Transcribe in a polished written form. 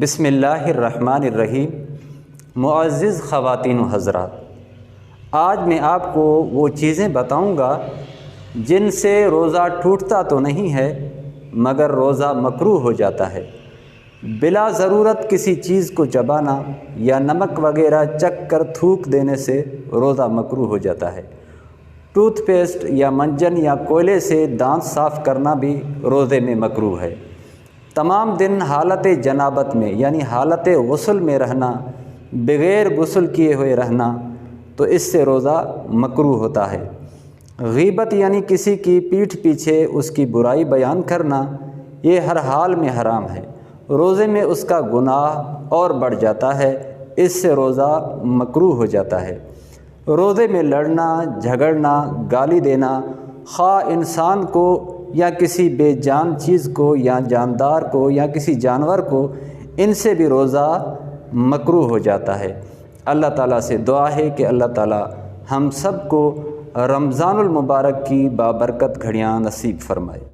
بسم اللہ الرحمن الرحیم۔ معزز خواتین و حضرات، آج میں آپ کو وہ چیزیں بتاؤں گا جن سے روزہ ٹوٹتا تو نہیں ہے مگر روزہ مکروہ ہو جاتا ہے۔ بلا ضرورت کسی چیز کو چبانا یا نمک وغیرہ چکھ کر تھوک دینے سے روزہ مکروہ ہو جاتا ہے۔ ٹوتھ پیسٹ یا منجن یا کوئلے سے دانت صاف کرنا بھی روزے میں مکروہ ہے۔ تمام دن حالت جنابت میں یعنی حالت غسل میں رہنا، بغیر غسل کیے ہوئے رہنا، تو اس سے روزہ مکروہ ہوتا ہے۔ غیبت یعنی کسی کی پیٹھ پیچھے اس کی برائی بیان کرنا، یہ ہر حال میں حرام ہے۔ روزے میں اس کا گناہ اور بڑھ جاتا ہے، اس سے روزہ مکروہ ہو جاتا ہے۔ روزے میں لڑنا، جھگڑنا، گالی دینا، خواہ انسان کو یا کسی بے جان چیز کو یا جاندار کو یا کسی جانور کو، ان سے بھی روزہ مکروہ ہو جاتا ہے۔ اللہ تعالیٰ سے دعا ہے کہ اللہ تعالیٰ ہم سب کو رمضان المبارک کی بابرکت گھڑیاں نصیب فرمائے۔